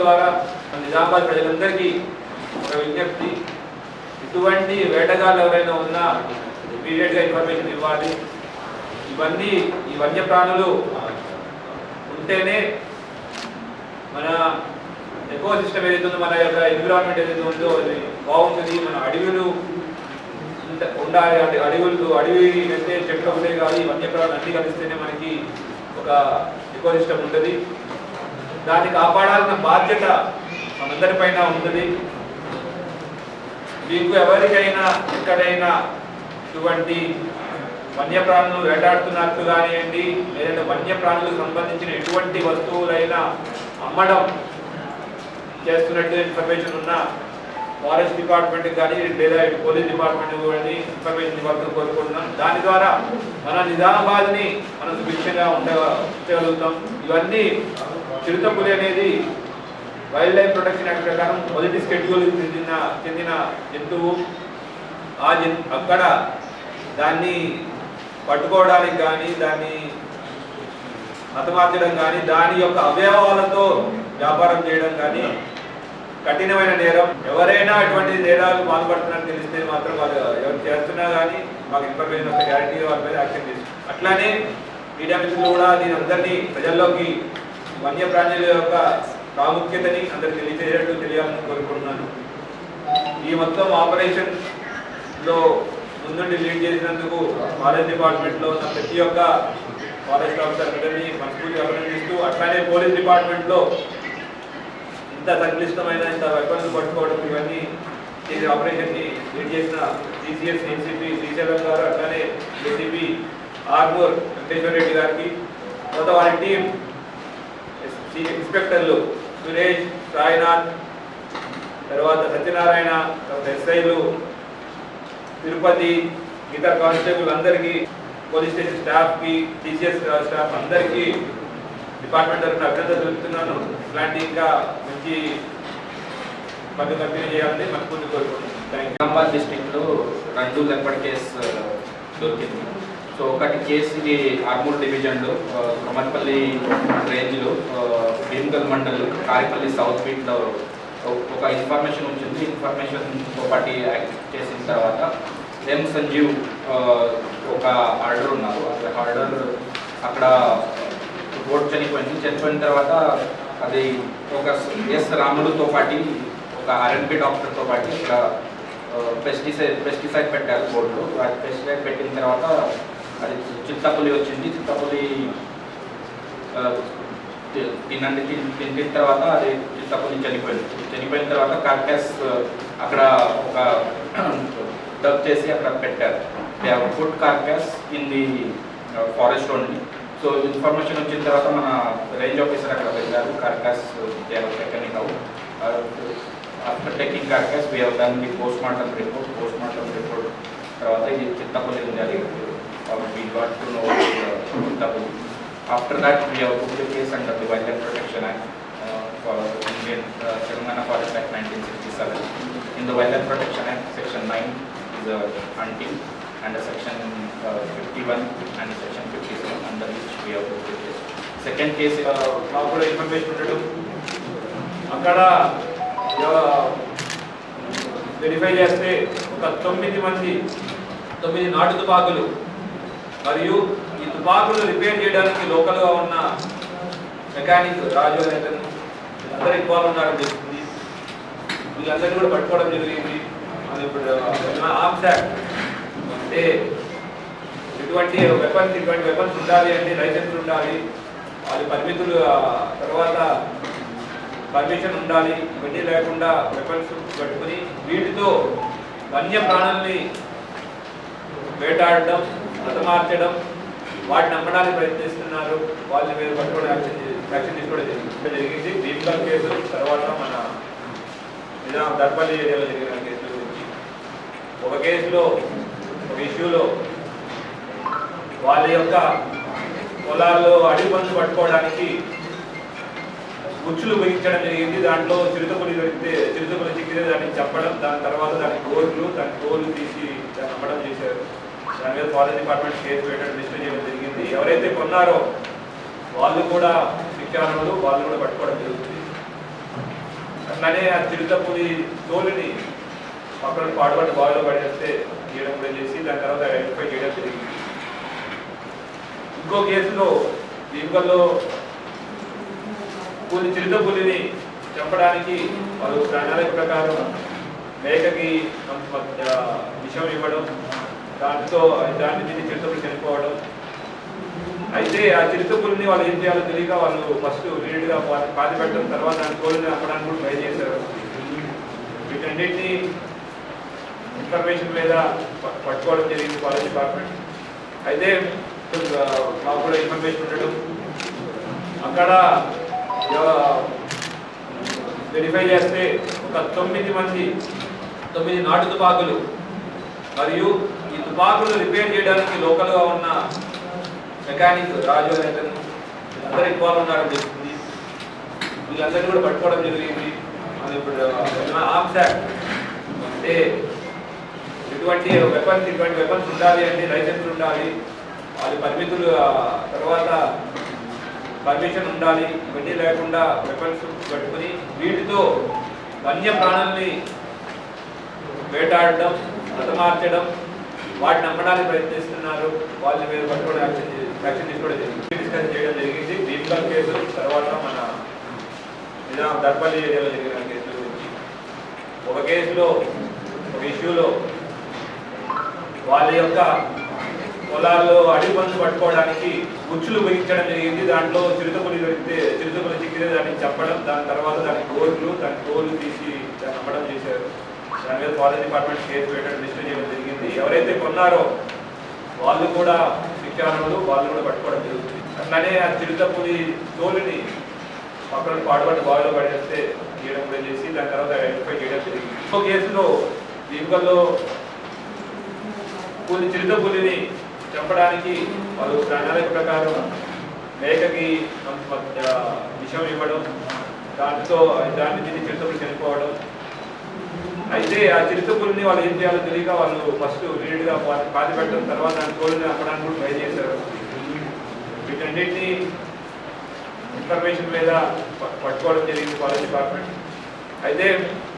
ద్వారా నిజామాబాద్ ప్రజలందరికీ ఒక విజ్ఞప్తి, ఇటువంటి వేటగాళ్ళు ఎవరైనా ఉన్నా ఇమీడియట్గా ఇన్ఫర్మేషన్ ఇవ్వాలి. ఇవన్నీ ఈ వన్యప్రాణులు ఉంటేనే మన ఎకో సిస్టమ్ ఏదైతే ఉందో, మన యొక్క ఎన్విరాన్మెంట్ ఏదైతే ఉందో అది బాగుంటుంది. మన అడవులు ఉండాలి, అడవి అంటే చెట్లు ఉంటే కాదు, ఈ వన్యప్రాణులు అన్నీ కలిస్తేనే మనకి ఒక ఎకో సిస్టమ్ ఉంటుంది. దాన్ని కాపాడాల్సిన బాధ్యత మనందరిపైన ఉంటుంది. మీకు ఎవరికైనా ఎక్కడైనా ఇటువంటి వన్యప్రాణులు వేటాడుతున్నట్టు కానివ్వండి, లేదంటే వన్యప్రాణులకు సంబంధించిన ఎటువంటి వస్తువులైనా అమ్మడం చేస్తున్నట్టు ఇన్ఫర్మేషన్ ఉన్న ఫారెస్ట్ డిపార్ట్మెంట్ కానీ లేదా పోలీస్ డిపార్ట్మెంట్ కానీ ఇన్ఫర్మేషన్ ఇవ్వాలని కోరుకుంటున్నాం. దాని ద్వారా మన నిజామాబాద్ని మనం సుభిక్షంగా ఉంచగలుగుతాం. ఇవన్నీ చిరుతపులి అనేది వైల్డ్ లైఫ్ ప్రొటెక్షన్ యాక్ట్ ప్రకారం మొదటి షెడ్యూల్ చెందిన జంతువు. అక్కడ దాన్ని పట్టుకోవడానికి కానీ, దాన్ని హతమార్చడం కానీ, దాని యొక్క అవయవాలతో వ్యాపారం చేయడం కానీ కఠినమైన నేరం. ఎవరైనా అటువంటి నేరాలు పాల్పడుతున్నారని తెలిస్తే మాత్రం వాళ్ళు ఎవరు చేస్తున్నా కానీ మాకు ఇన్ఫర్మేషన్ ఒక గ్యారంటీగా వాళ్ళ మీద యాక్షన్ తీసుకుంటాం. అట్లానే మీడియా మిత్రులు కూడా దీని అందరినీ ప్రజల్లోకి వన్యప్రాణుల యొక్క ప్రాముఖ్యతని అందరికి తెలియాలని కోరుకుంటున్నాను. ఈ మొత్తం ఆపరేషన్లో ముందుండి లీడ్ చేసినందుకు ఫారెస్ట్ డిపార్ట్మెంట్లో ఉన్న ప్రతి ఒక్క ఫారెస్ట్ ఆఫీసర్ అందరినీ మనస్ఫూర్తిగా అభినందిస్తూ, అట్లానే పోలీస్ డిపార్ట్మెంట్లో ఇంత సంక్లిష్టమైన ఇంత వెపన్స్ పట్టుకోవడం ఇవన్నీ చేసే ఆపరేషన్ని లీడ్ చేసిన సిసిఎస్ ఏసీపీ శ్రీశైలం గారు, అట్లానే ఏసీపీ ఆర్మూర్ వెంకటేశ్వర రెడ్డి గారికి, తర్వాత వారి టీం ఇన్స్పెక్టర్లు సురేష్, సాయినాథ్, తర్వాత సత్యనారాయణ, తర్వాత ఎస్ఐలు, తిరుపతి, ఇతర కానిస్టేబుల్ అందరికీ, పోలీస్ స్టేషన్ స్టాఫ్కి, టీసీఎస్ స్టాఫ్ అందరికీ డిపార్ట్మెంట్ తరఫున అభినందనలు తెలుపుతున్నాను. ఇలాంటి ఇంకా మంచి పనులు కంటిన్యూ చేయాలని మనస్ఫూర్తి కోరుకుంటున్నాను. నిజామాబాద్ డిస్ట్రిక్ట్లో 2 లెపర్డ్ కేసు దొరికింది. సో ఒకటి కేసు ఇది ఆర్మూర్ డివిజన్లో కొమర్పల్లి రేంజ్లో భీమ్గల్ మండల్ కారిపల్లి సౌత్ బీట్లో ఒక ఇన్ఫర్మేషన్ వచ్చింది. ఇన్ఫర్మేషన్తో పాటు యాక్ట్ చేసిన తర్వాత ఎం సంజీవ్ ఒక ఆర్డర్ ఉన్నారు. ఆర్డర్ అక్కడ బోట్ చనిపోయిన తర్వాత అది ఒక ఎస్ రాములతో పాటు ఒక ఆర్ఎన్పి డాక్టర్తో పాటు ఇక్కడ పెస్టిసైడ్ పెట్టారు బోర్డులో. అది పెస్టిసైడ్ పెట్టిన తర్వాత అది చిత్తపులి వచ్చింది. చిత్తపులి తిన్న తర్వాత అది చిత్తపులి చనిపోయిన తర్వాత కార్కాస్ అక్కడ ఒక డబ్ చేసి అక్కడ పెట్టారు. They have put carcass in the forest only. So information వచ్చిన తర్వాత మన రేంజ్ ఆఫీసర్ అక్కడ వెళ్ళారు. Carcass they have taken it out. After taking carcass we have done the postmortem report తర్వాత ఇది చిత్తపులి ఉంది. అది we got to know చిత్తపులి. After that we have put the case under the Wildlife Protection Act for Indian Telangana Forest Act 1967. In the Wildlife Protection Act, Section 9 is hunting, and Section 51 and Section 57 under which we have put the case. Second case మాకు కూడా information ఉండడం, అక్కడ verify చేస్తే ఒక 9 నాటు తుపాకులు మరియు ఈ తుపాకులు రిపేర్ చేయడానికి లోకల్గా ఉన్న మెకానిక్ రాజు అనేది అందరూ ఇన్వాల్వ్ ఉన్నారని చెప్తుంది. వీళ్ళందరినీ కూడా పట్టుకోవడం జరిగింది. అది ఇప్పుడు ఆర్మ్స్ యాక్ట్ అంటే ఇటువంటి వెపన్స్ ఉండాలి అంటే లైసెన్స్ ఉండాలి, అది పరిమితులు, తర్వాత పర్మిషన్ ఉండాలి. ఇవన్నీ లేకుండా వెపన్స్ పట్టుకుని వీటితో వన్య ప్రాణుల్ని వేటాడడం, హతమార్చడం, వాటిని అమ్మడానికి ప్రయత్నిస్తున్నారు. వాళ్ళని మీరు పట్టుకోవడం యాక్షన్ తీసుకోవడం జరిగింది. భీమ్గల్ కేసు తర్వాత మన దర్పల్లి ఏరియాలో జరిగిన కేసుల గురించి ఒక కేసులో ఒక ఇష్యూలో వాళ్ళ యొక్క పొలాల్లో అడవి పందులు పట్టుకోవడానికి గుచ్చులు బిగించడం జరిగింది. దాంట్లో చిరుతపులి చిక్కితే దాన్ని చెప్పడం, దాని తర్వాత దాని తోలు తీసి దాన్ని అమ్మడం చేశారు. దాని మీద ఫారెస్ట్ డిపార్ట్మెంట్ కేసు పెట్టడం రిజిస్టర్ చేయడం జరిగింది. ఎవరైతే కొన్నారో వాళ్ళు కూడా శిక్షార్హులు, వాళ్ళు కూడా పట్టుకోవడం జరుగుతుంది. అట్లానే ఆ చిరుతపులి తోలుని పక్కన పాడుబడి బావిలో పడేస్తే చేయడం కూడా చేసి దాని తర్వాత ఐడెంటిఫై చేయడం జరిగింది. ఇంకో కేసులో దీనివల్లో చిరుతపులిని చంపడానికి వాళ్ళు ప్రణాళిక ప్రకారం మేకకి విషం ఇవ్వడం, దాని నుంచి చిరుతపులి చనిపోవడం. అయితే ఆ చిరుతపులిని వాళ్ళు ఏం చేయాలో తెలియక వాళ్ళు ఫస్ట్ లీడ్గా పాతి పెట్టడం, తర్వాత దాని తోలుని అమ్మడానికి కూడా ట్రై చేశారు. వీటన్నిటినీ ఇన్ఫర్మేషన్ మీద పట్టుకోవడం జరిగింది ఫారెస్ట్ డిపార్ట్మెంట్. అయితే మాకు కూడా ఇన్ఫర్మేషన్ ఉండడం, అక్కడ వెరిఫై చేస్తే ఒక 9 నాటు తుపాకులు మరియు ఈ తుపాకులు రిపేర్ చేయడానికి లోకల్గా ఉన్న మెకానిక్ రాజు అనేది అందరూ ఇన్వాల్వ్ ఉన్నారని చెప్తుంది. వీళ్ళందరినీ కూడా పట్టుకోవడం జరిగింది. అది ఇప్పుడు ఆర్మ్స్ యాక్ట్ అంటే ఇటువంటి వెపన్స్ ఉండాలి అంటే లైసెన్స్ ఉండాలి, అది పరిమితులు తర్వాత పర్మిషన్ ఉండాలి. ఇవన్నీ లేకుండా వెపన్స్ పెట్టుకుని వీటితో వన్య ప్రాణాలని వేటాడడం, హతమార్చడం, వాటిని నమ్మడానికి ప్రయత్నిస్తున్నారు. వాళ్ళ మీద పట్టుకోవడం యాక్షన్ తీసుకోవడం జరిగింది, డిస్కస్ చేయడం జరిగింది. భీమ్గల్ కేసు తర్వాత మన దర్పల్లి ఏరియాలో జరిగిన కేసుల గురించి. ఒక కేసులో ఒక ఇష్యూలో వాళ్ళ యొక్క పొలాల్లో అడవి పందులు పట్టుకోవడానికి గుచ్చులు బిగించడం జరిగింది. దాంట్లో చిరుతపులి చిక్కితే దాన్ని చంపడం, దాని తర్వాత దాని తోలు తీసి దాన్ని అమ్మడం చేశారు. దాని మీద ఫారెస్ట్ డిపార్ట్మెంట్ కేసు పెట్టడం రిజిస్టర్ చేయడం జరిగింది. ఎవరైతే కొన్నారో వాళ్ళు కూడా శిక్షార్హులు, వాళ్ళు కూడా పట్టుకోవడం జరుగుతుంది. అట్లానే ఆ చిరుతపులి తోలుని పక్కన పాడుబడి బావిలో పడేస్తే చేయడం కూడా చేసి దాని తర్వాత ఐడెంటిఫై చేయడం జరిగింది. ఇంకో కేసులో దీనివల్లో చిరుతపులిని చంపడానికి వాళ్ళు ప్రణాళిక ప్రకారం మేకకి విషం ఇవ్వడం, దాని నుంచి చిరుతపులి చనిపోవడం. అయితే ఆ చిరుతపులిని వాళ్ళు ఏం చేయాలో తెలియక వాళ్ళు ఫస్ట్ లీడ్గా పాతి పెట్టడం, తర్వాత దాని తోలుని అమ్మడానికి కూడా ట్రై చేశారు. వీటన్నిటినీ ఇన్ఫర్మేషన్ మీద పట్టుకోవడం జరిగింది ఫారెస్ట్ డిపార్ట్మెంట్. అయితే